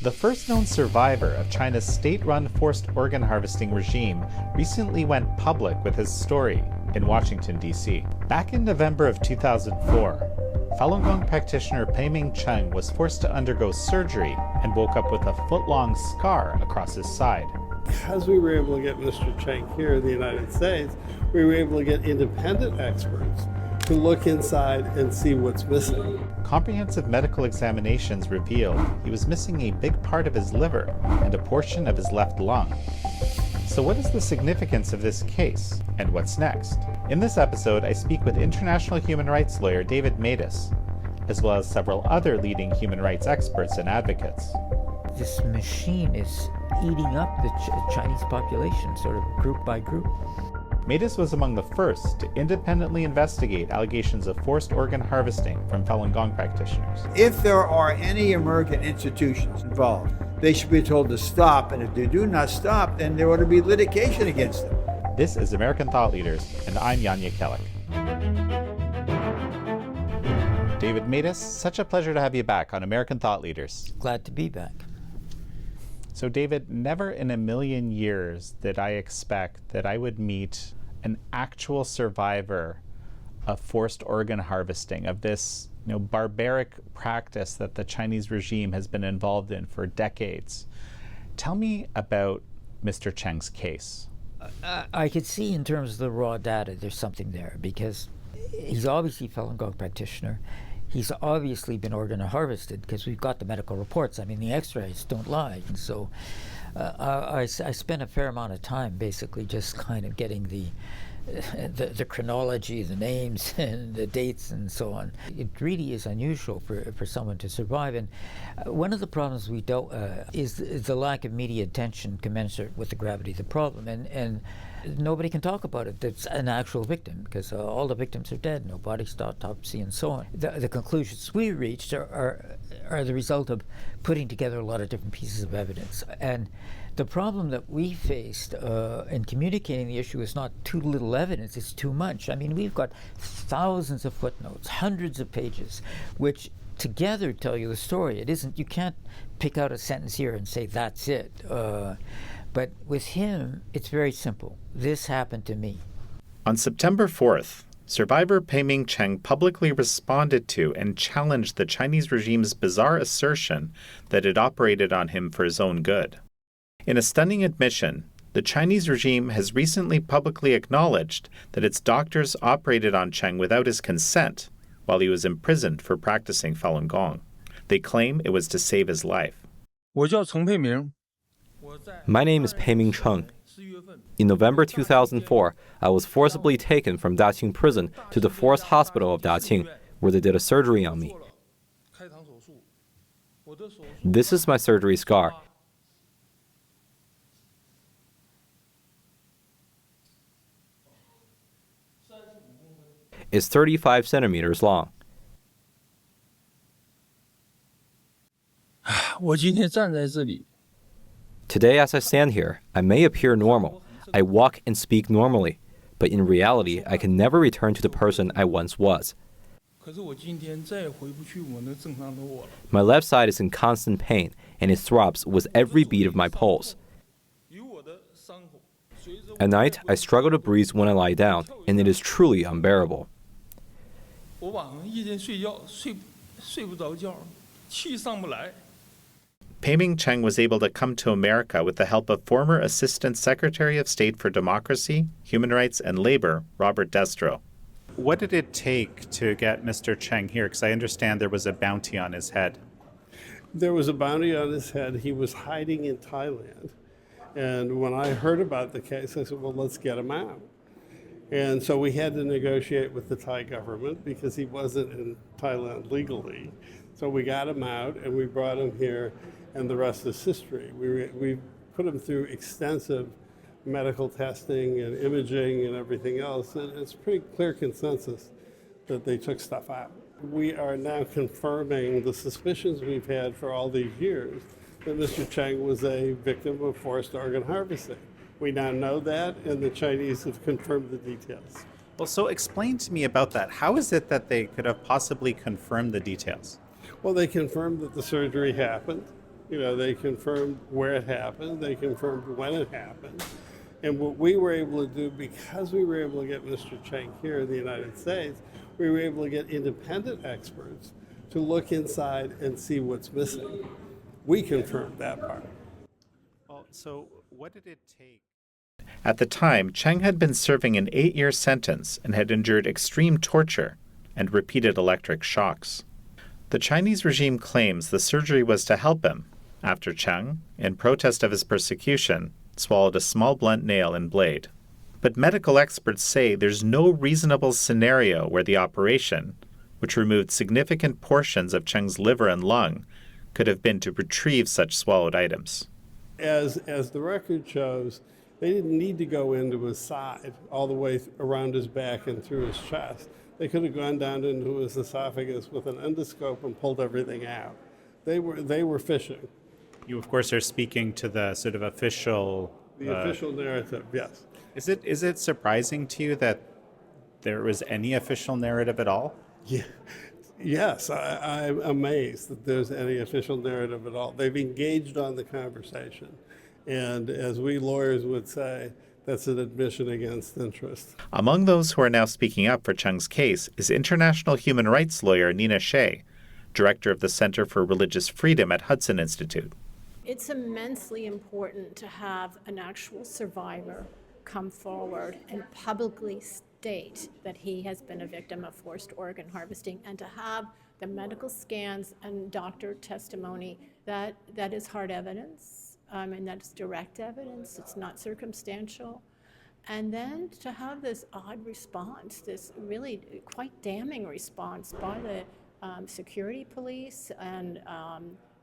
The first known survivor of China's state-run forced organ harvesting regime recently went public with his story in Washington, D.C. Back in November of 2004, Falun Gong practitioner Peiming Cheng was forced to undergo surgery and woke up with a foot-long scar across his side. Because we were able to get Mr. Cheng here in the United States, we were able to get independent experts to look inside and see what's missing. Comprehensive medical examinations revealed he was missing a big part of his liver and a portion of his left lung. So what is the significance of this case, and what's next? In this episode, I speak with international human rights lawyer David Matas, as well as several other leading human rights experts and advocates. This machine is eating up the Chinese population, sort of group by group. Matas was among the first to independently investigate allegations of forced organ harvesting from Falun Gong practitioners. If there are any American institutions involved, they should be told to stop, and if they do not stop, then there ought to be litigation against them. This is American Thought Leaders, and I'm Jan Jekielek. David Matas, such a pleasure to have you back on American Thought Leaders. Glad to be back. So David, never in a million years did I expect that I would meet an actual survivor of forced organ harvesting, of this barbaric practice that the Chinese regime has been involved in for decades. Tell me about Mr. Cheng's case. I could see in terms of the raw data there's something there, because he's obviously a Falun Gong practitioner. He's obviously been organ harvested, because we've got the medical reports. I mean, the x-rays don't lie. And so I spent a fair amount of time basically just kind of getting the chronology, the names and the dates and so on. It really is unusual for someone to survive. And one of the problems we dealt is the lack of media attention commensurate with the gravity of the problem. And nobody can talk about it that's an actual victim, because all the victims are dead, no body autopsy and so on. The conclusions we reached are the result of putting together a lot of different pieces of evidence. And the problem that we faced in communicating the issue is not too little evidence, it's too much. I mean, we've got thousands of footnotes, hundreds of pages, which together tell you the story. It isn't, you can't pick out a sentence here and say that's it. But with him, it's very simple. This happened to me. On September 4th, survivor Peiming Cheng publicly responded to and challenged the Chinese regime's bizarre assertion that it operated on him for his own good. In a stunning admission, the Chinese regime has recently publicly acknowledged that its doctors operated on Cheng without his consent while he was imprisoned for practicing Falun Gong. They claim it was to save his life. My name is Peiming Cheng. In November 2004, I was forcibly taken from Daqing prison to the forced hospital of Daqing, where they did a surgery on me. This is my surgery scar. It's 35 centimeters long. Today, as I stand here, I may appear normal. I walk and speak normally, but in reality, I can never return to the person I once was. My left side is in constant pain, and it throbs with every beat of my pulse. At night, I struggle to breathe when I lie down, and it is truly unbearable. Peiming Cheng was able to come to America with the help of former Assistant Secretary of State for Democracy, Human Rights, and Labor, Robert Destro. What did it take to get Mr. Cheng here? Because I understand there was a bounty on his head. There was a bounty on his head. He was hiding in Thailand. And when I heard about the case, I said, well, let's get him out. And so we had to negotiate with the Thai government because he wasn't in Thailand legally. So we got him out and we brought him here, and the rest is history. We put him through extensive medical testing and imaging and everything else, and it's pretty clear consensus that they took stuff out. We are now confirming the suspicions we've had for all these years that Mr. Cheng was a victim of forced organ harvesting. We now know that, and the Chinese have confirmed the details. Well, so explain to me about that. How is it that they could have possibly confirmed the details? Well, they confirmed that the surgery happened, You know, they confirmed where it happened, they confirmed when it happened. And what we were able to do, because we were able to get Mr. Cheng here in the United States, we were able to get independent experts to look inside and see what's missing. We confirmed that part. Well, so what did it take? At the time, Cheng had been serving an 8-year sentence and had endured extreme torture and repeated electric shocks. The Chinese regime claims the surgery was to help him after Cheng, in protest of his persecution, swallowed a small blunt nail and blade. But medical experts say there's no reasonable scenario where the operation, which removed significant portions of Cheng's liver and lung, could have been to retrieve such swallowed items. As the record shows, they didn't need to go into his side all the way around his back and through his chest. They could have gone down into his esophagus with an endoscope and pulled everything out. They were fishing. You, of course, are speaking to the sort of official... The official narrative, yes. Is it surprising to you that there was any official narrative at all? Yeah. Yes, I'm amazed that there's any official narrative at all. They've engaged on the conversation. And as we lawyers would say, that's an admission against interest. Among those who are now speaking up for Cheng's case is international human rights lawyer Nina Shea, director of the Center for Religious Freedom at Hudson Institute. It's immensely important to have an actual survivor come forward and publicly state that he has been a victim of forced organ harvesting, and to have the medical scans and doctor testimony that is hard evidence, and that's direct evidence, it's not circumstantial. And then to have this odd response, this really quite damning response by the security police and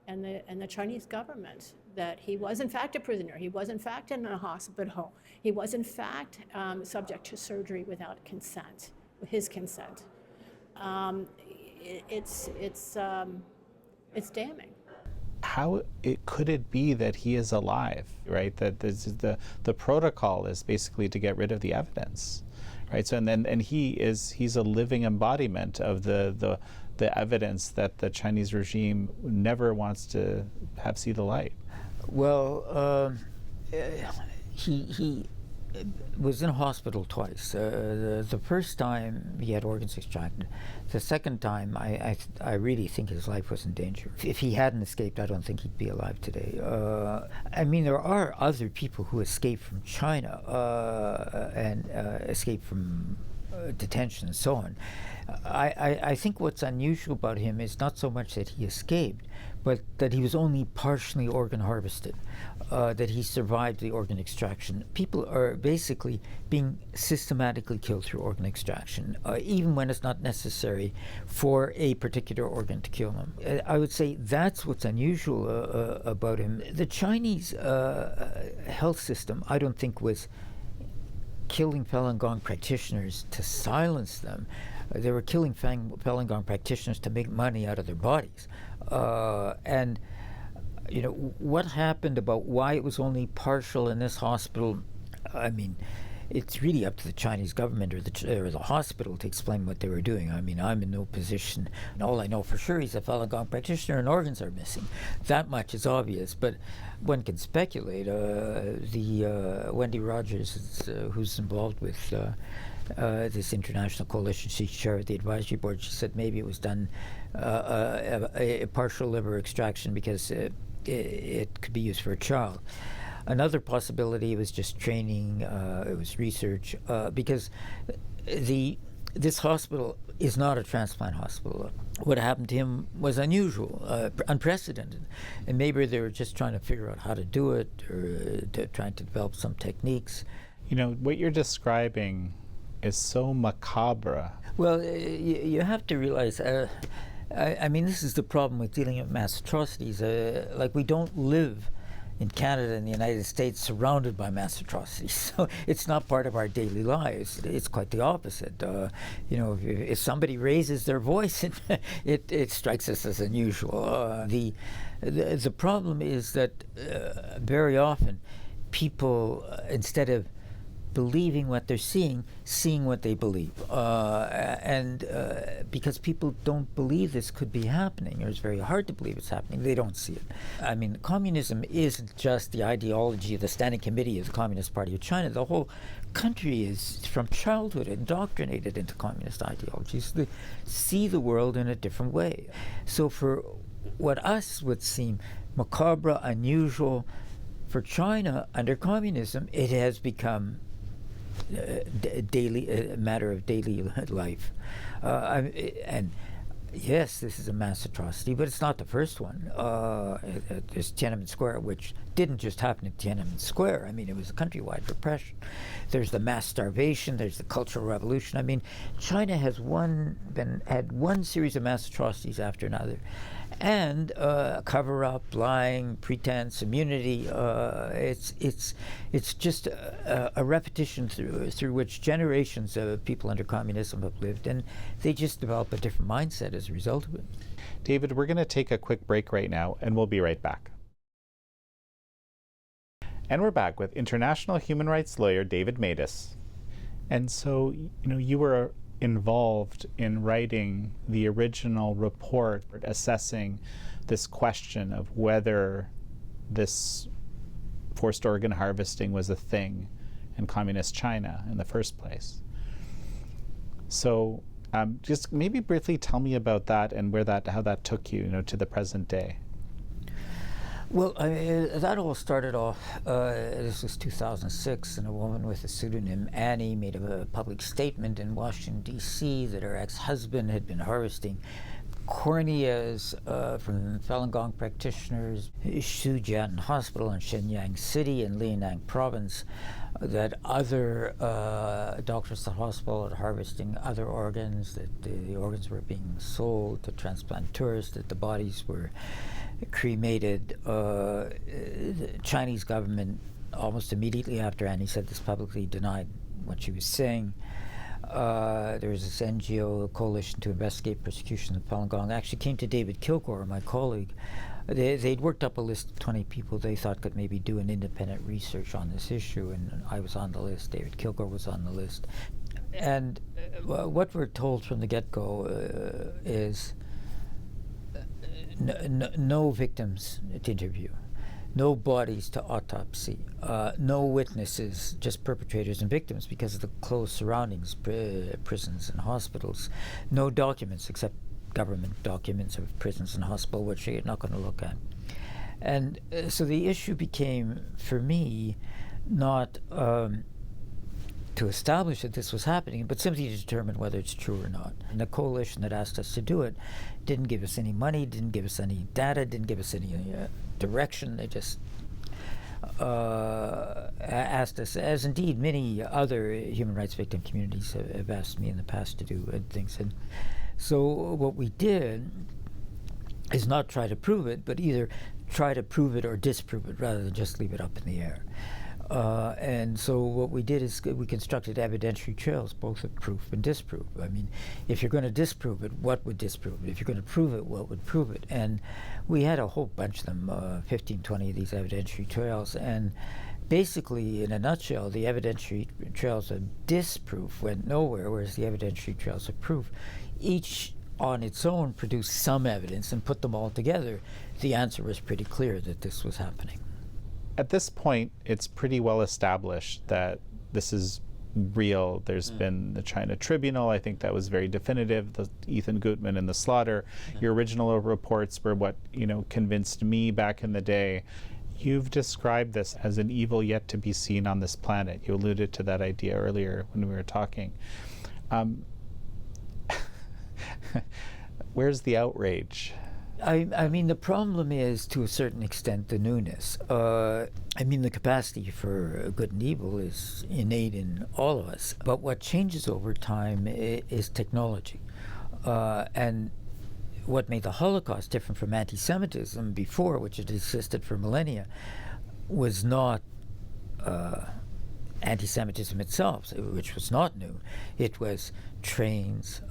the Chinese government, that he was in fact a prisoner, he was in fact in a hospital, he was in fact subject to surgery without consent, with his consent. It's damning. How could it be that he is alive, right? That the protocol is basically to get rid of the evidence, right? So and he's a living embodiment of the evidence that the Chinese regime never wants to have see the light. Well, he was in hospital twice. The first time he had organs extracted. The second time, I really think his life was in danger. If he hadn't escaped, I don't think he'd be alive today. I mean, there are other people who escaped from China and escaped from detention and so on. I think what's unusual about him is not so much that he escaped, but that he was only partially organ harvested, that he survived the organ extraction. People are basically being systematically killed through organ extraction, even when it's not necessary for a particular organ to kill them. I would say that's what's unusual about him. The Chinese health system, I don't think, was killing Falun Gong practitioners to silence them. They were killing Falun Gong practitioners to make money out of their bodies. And you know, what happened about why it was only partial in this hospital, I mean, it's really up to the Chinese government or the hospital to explain what they were doing. I mean, I'm in no position. And all I know for sure, he's a Falun Gong practitioner and organs are missing. That much is obvious, but one can speculate. Wendy Rogers, who's involved with this international coalition, she's chair of the advisory board. She said maybe it was done a partial liver extraction because it could be used for a child. Another possibility was just training, it was research, because this hospital is not a transplant hospital. What happened to him was unusual, unprecedented, and maybe they were just trying to figure out how to do it, or trying to develop some techniques. You know, what you're describing is so macabre. Well, you have to realize, I mean, this is the problem with dealing with mass atrocities. Like, we don't live in Canada and the United States surrounded by mass atrocities. So it's not part of our daily lives. It's quite the opposite. You know, if somebody raises their voice, it strikes us as unusual. The problem is that very often people, instead of believing what they're seeing what they believe. Because people don't believe this could be happening, or it's very hard to believe it's happening, they don't see it. I mean, communism isn't just the ideology of the Standing Committee of the Communist Party of China. The whole country is, from childhood, indoctrinated into communist ideologies. They see the world in a different way. So for what us would seem macabre, unusual, for China under communism, it has become a matter of daily life. And yes, this is a mass atrocity, but it's not the first one. There's Tiananmen Square, which didn't just happen in Tiananmen Square. I mean, it was a countrywide repression. There's the mass starvation. There's the Cultural Revolution. I mean, China has had one series of mass atrocities after another. And cover-up, lying, pretense, immunity. It's just a repetition through which generations of people under communism have lived, and they just develop a different mindset as a result of it. David, we're going to take a quick break right now, and we'll be right back. And we're back with international human rights lawyer David Matas. And so, you were involved in writing the original report assessing this question of whether this forced organ harvesting was a thing in communist China in the first place. So just maybe briefly tell me about that and how that took you, to the present day. Well, that all started off, this was 2006, and a woman with the pseudonym Annie made a public statement in Washington, D.C. that her ex-husband had been harvesting corneas from Falun Gong practitioners, Shujian Hospital in Shenyang City in Liaoning Province, that other doctors at the hospital are harvesting other organs, that the organs were being sold to transplanteurs, that the bodies were cremated. The Chinese government, almost immediately after Annie said this publicly, denied what she was saying. There was this NGO, Coalition to Investigate Persecution of Falun Gong, actually came to David Kilgore, my colleague. They'd worked up a list of 20 people they thought could maybe do an independent research on this issue, and I was on the list. David Kilgore was on the list. And what we're told from the get-go is no victims to interview, no bodies to autopsy, no witnesses, just perpetrators and victims because of the close surroundings, prisons and hospitals, no documents except government documents of prisons and hospital, which you're not going to look at. And so the issue became, for me, not to establish that this was happening, but simply to determine whether it's true or not. And the coalition that asked us to do it didn't give us any money, didn't give us any data, didn't give us any direction. They just asked us, as indeed many other human rights victim communities have asked me in the past to do things. And so what we did is not try to prove it, but either try to prove it or disprove it rather than just leave it up in the air. And so what we did is we constructed evidentiary trails, both of proof and disproof. I mean, if you're going to disprove it, what would disprove it? If you're going to prove it, what would prove it? And we had a whole bunch of them, 15, 20 of these evidentiary trails. And basically, in a nutshell, the evidentiary trails of disproof went nowhere, whereas the evidentiary trails of proof, each on its own produced some evidence, and put them all together, the answer was pretty clear that this was happening. At this point, it's pretty well established that this is real. There's been the China Tribunal. I think that was very definitive. The Ethan Gutmann and the slaughter. Your original reports were what convinced me back in the day. You've described this as an evil yet to be seen on this planet. You alluded to that idea earlier when we were talking. Where's the outrage? I mean, the problem is, to a certain extent, the newness. I mean, the capacity for good and evil is innate in all of us. But what changes over time is technology. And what made the Holocaust different from anti-Semitism before, which had existed for millennia, was not anti-Semitism itself, which was not new. It was trains,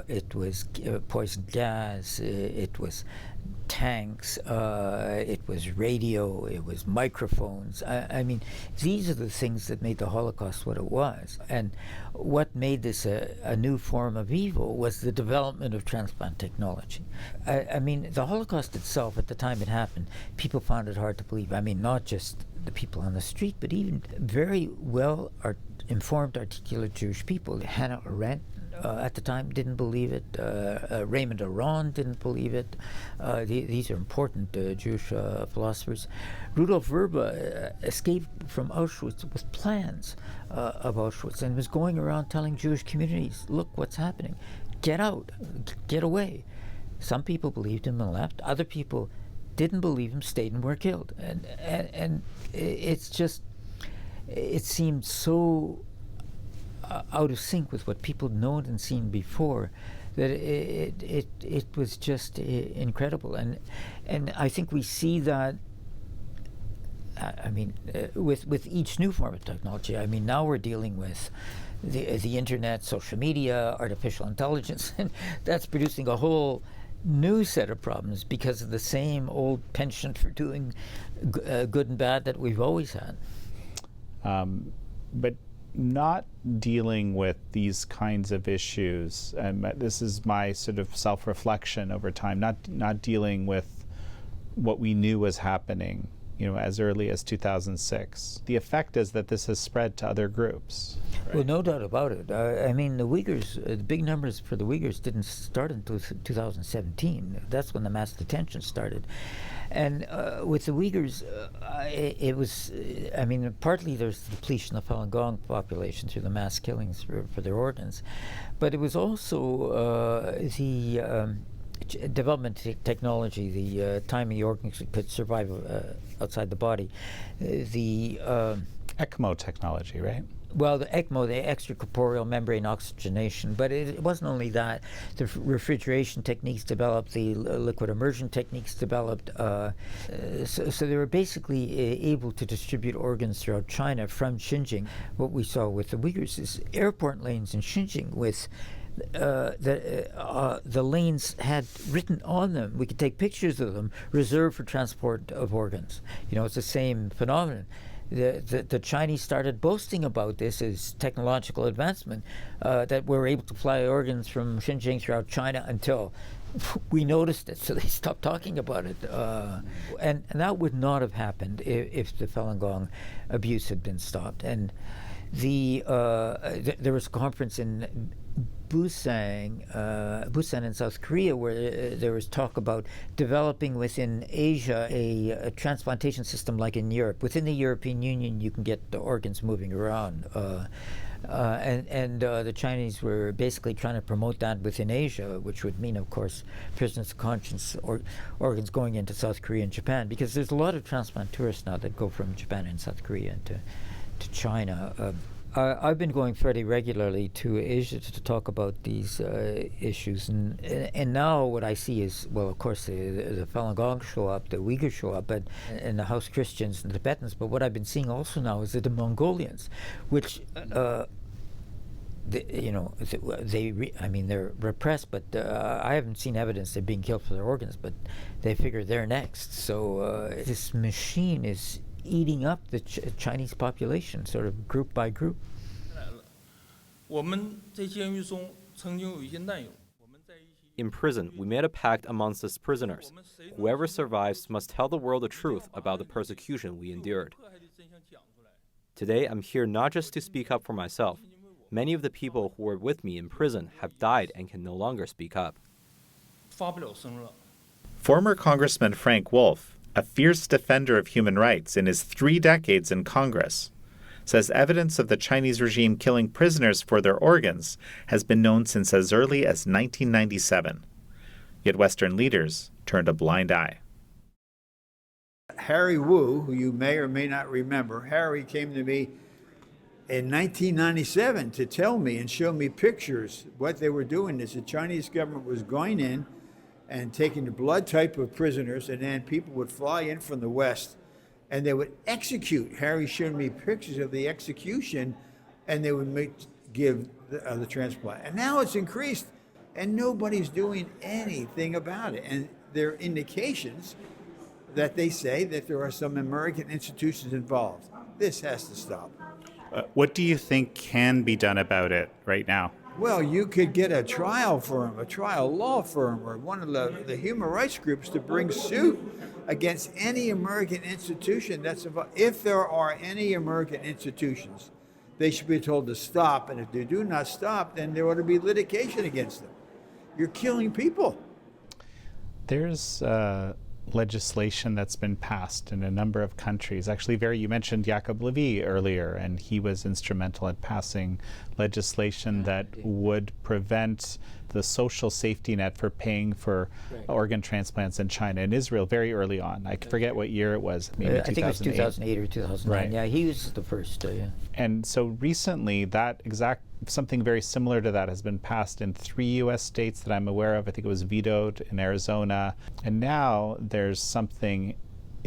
it was poison gas, it was tanks, it was radio, it was microphones. I mean, these are the things that made the Holocaust what it was. And what made this a new form of evil was the development of transplant technology. I mean, the Holocaust itself, at the time it happened, people found it hard to believe. I mean, not just the people on the street, but even very well informed, articulate Jewish people. Hannah Arendt, at the time, didn't believe it. Raymond Aron didn't believe it. These are important Jewish philosophers. Rudolf Verba escaped from Auschwitz with plans of Auschwitz and was going around telling Jewish communities, look what's happening. Get out. Get away. Some people believed him and left. Other people didn't believe him, stayed and were killed. And it's just, it seemed so out of sync with what people had known and seen before, that it was just incredible. And I think we see that, I mean, with each new form of technology. I mean, now we're dealing with the internet, social media, artificial intelligence, and that's producing a whole new set of problems because of the same old penchant for doing good and bad that we've always had. But not dealing with these kinds of issues, and this is my sort of self-reflection over time, not dealing with what we knew was happening, you know, as early as 2006. The effect is that this has spread to other groups. Right? Well, no doubt about it. I mean, the Uyghurs, the big numbers for the Uyghurs didn't start until 2017. That's when the mass detention started. And with the Uyghurs, it was, I mean, partly there's the depletion of the Falun Gong population through the mass killings for their organs, but it was also the development technology, the time the organs could survive outside the body, the ECMO technology, right? Well, the ECMO, the extracorporeal membrane oxygenation, but it wasn't only that. The refrigeration techniques developed, the liquid immersion techniques developed, so they were basically able to distribute organs throughout China from Xinjiang. What we saw with the Uyghurs is airport lanes in Xinjiang with the lanes had written on them, we could take pictures of them, reserved for transport of organs. You know, it's the same phenomenon. The Chinese started boasting about this as technological advancement, that we're able to fly organs from Xinjiang throughout China until we noticed it, so they stopped talking about it. And that would not have happened if the Falun Gong abuse had been stopped. And there was a conference in Busan in South Korea, where there was talk about developing within Asia a transplantation system like in Europe. Within the European Union, you can get the organs moving around. And the Chinese were basically trying to promote that within Asia, which would mean, of course, prisoners of conscience or organs going into South Korea and Japan, because there's a lot of transplant tourists now that go from Japan and South Korea to China. I've been going fairly regularly to Asia to talk about these issues, and now what I see is, well, of course, the Falun Gong show up, the Uyghurs show up, and the house Christians and the Tibetans. But what I've been seeing also now is that the Mongolians, which I mean, they're repressed, but I haven't seen evidence they're being killed for their organs, but they figure they're next. So this machine is eating up the Chinese population, sort of group by group. In prison, we made a pact amongst us prisoners. Whoever survives must tell the world the truth about the persecution we endured. Today, I'm here not just to speak up for myself. Many of the people who were with me in prison have died and can no longer speak up. Former Congressman Frank Wolf, a fierce defender of human rights in his 3 decades in Congress, says evidence of the Chinese regime killing prisoners for their organs has been known since as early as 1997. Yet Western leaders turned a blind eye. Harry Wu, who you may or may not remember, Harry came to me in 1997 to tell me and show me pictures. What they were doing is the Chinese government was going in and taking the blood type of prisoners, and then people would fly in from the West and they would execute. Harry showed me pictures of the execution, and they would give the transplant. And now it's increased, and nobody's doing anything about it. And there are indications that they say that there are some American institutions involved. This has to stop. What do you think can be done about it right now? Well, you could get a trial firm, a trial law firm, or one of the human rights groups to bring suit against any American institution that's involved. If there are any American institutions, they should be told to stop. And if they do not stop, then there ought to be litigation against them. You're killing people. There's legislation that's been passed in a number of countries. Actually, you mentioned Jacob Levy earlier, and he was instrumental in passing legislation that would prevent the social safety net for paying for organ transplants in China and Israel very early on. I forget what year it was. Maybe I think it was 2008 or 2009. Right. Yeah, he was the first. Yeah. And so recently, something very similar to that has been passed in 3 U.S. states that I'm aware of. I think it was vetoed in Arizona. And now there's something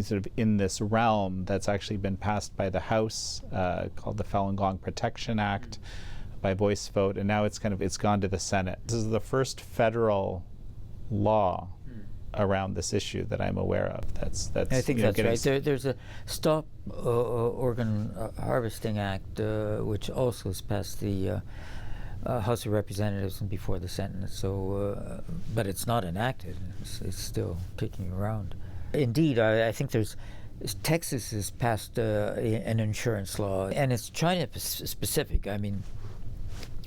sort of in this realm that's actually been passed by the House called the Falun Gong Protection Act by voice vote. And now it's gone to the Senate. This is the first federal law around this issue that I'm aware of. That's I think that's right. There's a Stop Organ Harvesting Act, which also has passed the House of Representatives and before the Senate. So, but it's not enacted. It's still kicking around. Indeed, I think Texas has passed an insurance law, and it's China specific. I mean,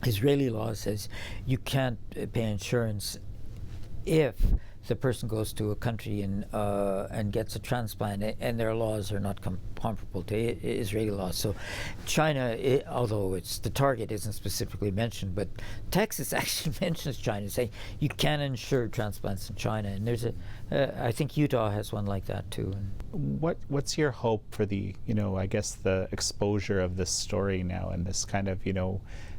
Israeli law says you can't pay insurance if the person goes to a country and gets a transplant, and their laws are not comparable to Israeli laws. So China, although the target isn't specifically mentioned, but Texas actually mentions China, saying you can't insure transplants in China. And there's I think Utah has one like that too. What's your hope for the exposure of this story now, and this kind of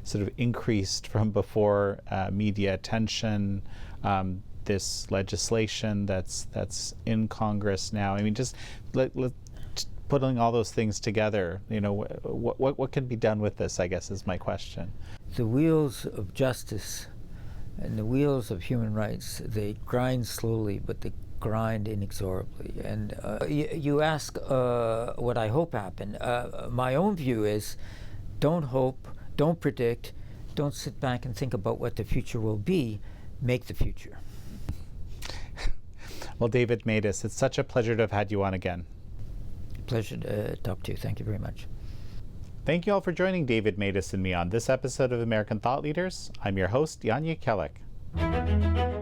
sort of increased from before media attention? This legislation that's in Congress now. I mean, just putting all those things together, what can be done with this, I guess, is my question. The wheels of justice and the wheels of human rights, they grind slowly, but they grind inexorably. And you ask what I hope happen. My own view is don't hope, don't predict, don't sit back and think about what the future will be, make the future. Well, David Matas, it's such a pleasure to have had you on again. Pleasure to talk to you. Thank you very much. Thank you all for joining David Matas and me on this episode of American Thought Leaders. I'm your host, Jan Jekielek.